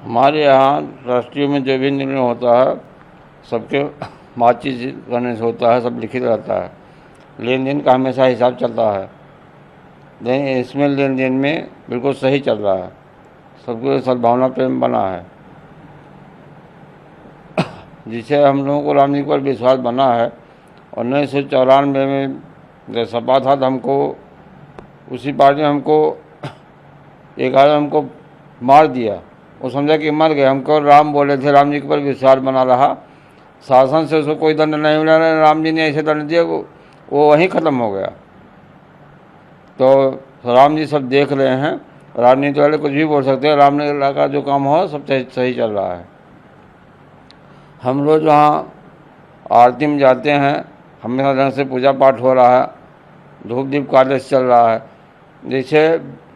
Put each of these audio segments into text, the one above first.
हमारे यहाँ राष्ट्रीय में जो भी निर्णय होता है सबके बातचीत करने से होता है, सब लिखित रहता है। लेन देन का हमेशा हिसाब चलता है, लेकिन इसमें लेन देन में बिल्कुल सही चल रहा है, सबको सद्भावना प्रेम बना है, जिससे हम लोगों को राम जी पर विश्वास बना है। और 1994 में जब सपा था तो हमको उसी पार्टी ने हमको एक आदमी हमको मार दिया, वो समझा कि मर गए। हमको राम बोले थे, राम जी के ऊपर विश्वास बना रहा, शासन से उसको कोई दंड नहीं मिला, राम जी ने ऐसे दंड दिया वो वहीं ख़त्म हो गया। तो राम जी सब देख रहे हैं, राजनीति वाले कुछ भी बोल सकते हैं, राम लला का जो काम हो सब सही चल रहा है। हम लोग जहाँ आरती में जाते हैं, हमेशा ढंग से पूजा पाठ हो रहा है, धूप दीप कार्य चल रहा है, जैसे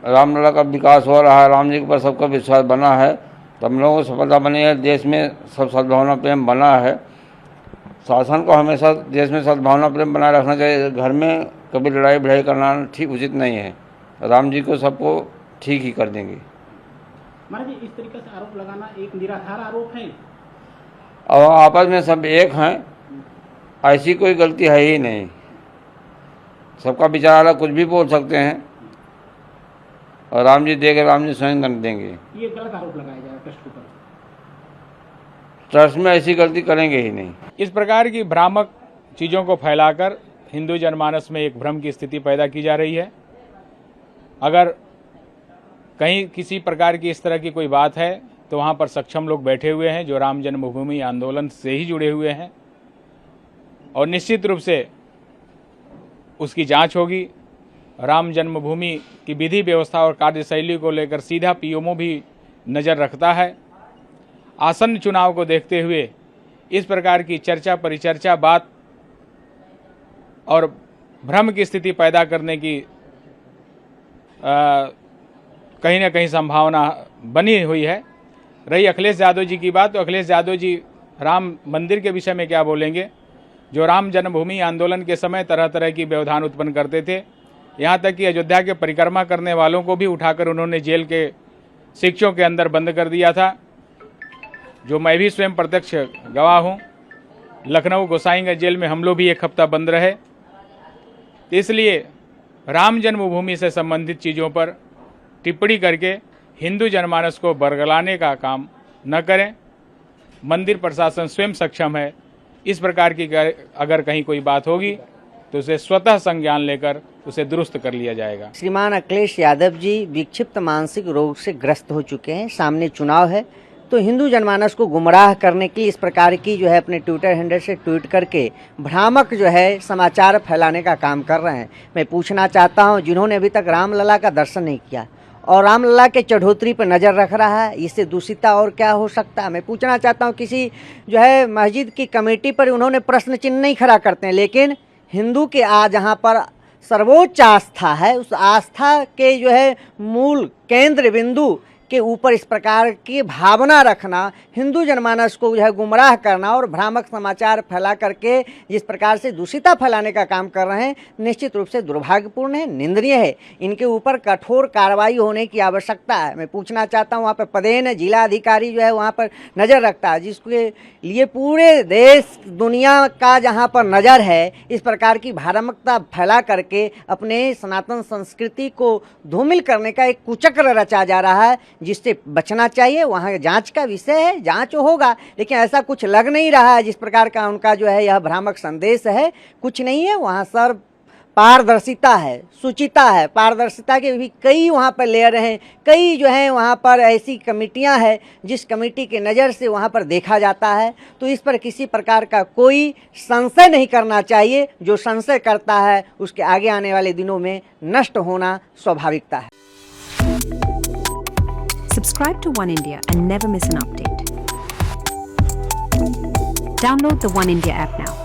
रामलला का विकास हो रहा है, राम जी के ऊपर सबका विश्वास बना है, तो हम लोगों को सफलता बनी है। देश में सब सद्भावना प्रेम बना है। शासन को हमेशा देश में सद्भावना प्रेम बनाए रखना चाहिए। घर में कभी लड़ाई भिड़ाई करना ठीक उचित नहीं है। राम जी को सबको ठीक ही कर देंगे। महाराज जी, इस तरीके से आरोप लगाना एक निराधार आरोप है। और आपस में सब एक हैं, ऐसी कोई गलती है ही नहीं। सबका विचार अलग, कुछ भी बोल सकते हैं, और राम जी देंगे, राम जी स्वयं दंड देंगे। ये गलत आरोप लगाया जाएगा ट्रस्ट के ऊपर। ट्रस्ट में ऐसी गलती करेंगे ही नहीं। इस प्रकार की भ्रामक चीज़ों को फैलाकर हिंदू जनमानस में एक भ्रम की स्थिति पैदा की जा रही है। अगर कहीं किसी प्रकार की इस तरह की कोई बात है तो वहाँ पर सक्षम लोग बैठे हुए हैं जो राम जन्मभूमि आंदोलन से ही जुड़े हुए हैं, और निश्चित रूप से उसकी जांच होगी। राम जन्मभूमि की विधि व्यवस्था और कार्यशैली को लेकर सीधा पीएमओ भी नज़र रखता है। आसन्न चुनाव को देखते हुए इस प्रकार की चर्चा परिचर्चा बात और भ्रम की स्थिति पैदा करने की कहीं ना कहीं संभावना बनी हुई है। रही अखिलेश यादव जी की बात, तो अखिलेश यादव जी राम मंदिर के विषय में क्या बोलेंगे, जो राम जन्मभूमि आंदोलन के समय तरह तरह की व्यवधान उत्पन्न करते थे। यहाँ तक कि अयोध्या के परिक्रमा करने वालों को भी उठाकर उन्होंने जेल के शिक्षों के अंदर बंद कर दिया था, जो मैं भी स्वयं प्रत्यक्ष गवाह हूँ। लखनऊ गोसाईगंज जेल में हम लोग भी एक हफ्ता बंद रहे। इसलिए राम जन्मभूमि से संबंधित चीज़ों पर टिप्पणी करके हिंदू जनमानस को बरगलाने का काम न करें। मंदिर प्रशासन स्वयं सक्षम है। इस प्रकार की अगर कहीं कोई बात होगी तो उसे स्वतः संज्ञान लेकर उसे दुरुस्त कर लिया जाएगा। श्रीमान अखिलेश यादव जी विक्षिप्त मानसिक रोग से ग्रस्त हो चुके हैं। सामने चुनाव है, तो हिंदू जनमानस को गुमराह करने के लिए इस प्रकार की जो है अपने ट्विटर हैंडल से ट्वीट करके भ्रामक जो है समाचार फैलाने का काम कर रहे हैं। मैं पूछना चाहता हूं, जिन्होंने अभी तक रामलला का दर्शन नहीं किया और रामलला के चढ़ोतरी पर नज़र रख रहा है, इससे दूषिता और क्या हो सकता है। मैं पूछना चाहता हूं, किसी जो है मस्जिद की कमेटी पर उन्होंने प्रश्न चिन्ह नहीं खड़ा करते हैं, लेकिन हिंदू के जहाँ पर सर्वोच्च आस्था है, उस आस्था के जो है मूल केंद्र बिंदु के ऊपर इस प्रकार की भावना रखना, हिंदू जनमानस को जो है गुमराह करना और भ्रामक समाचार फैला करके जिस प्रकार से दूषिता फैलाने का काम कर रहे हैं, निश्चित रूप से दुर्भाग्यपूर्ण है, निंदनीय है। इनके ऊपर कठोर कार्रवाई होने की आवश्यकता है। मैं पूछना चाहता हूँ, वहाँ पर पदेन जिला अधिकारी जो है वहाँ पर नज़र रखता है, जिसके लिए पूरे देश दुनिया का जहाँ पर नज़र है, इस प्रकार की भ्रामकता फैला करके अपने सनातन संस्कृति को धूमिल करने का एक कुचक्र रचा जा रहा है, जिससे बचना चाहिए। वहाँ जांच का विषय है, जांच होगा, लेकिन ऐसा कुछ लग नहीं रहा है जिस प्रकार का उनका जो है यह भ्रामक संदेश है, कुछ नहीं है। वहाँ सर पारदर्शिता है, सुचिता है, पारदर्शिता के भी कई वहाँ पर लेयर हैं, कई जो हैं वहाँ पर ऐसी कमेटियाँ हैं जिस कमेटी के नज़र से वहाँ पर देखा जाता है। तो इस पर किसी प्रकार का कोई संशय नहीं करना चाहिए। जो संशय करता है उसके आगे आने वाले दिनों में नष्ट होना स्वाभाविकता है। Subscribe to One India and never miss an update. Download the One India app now.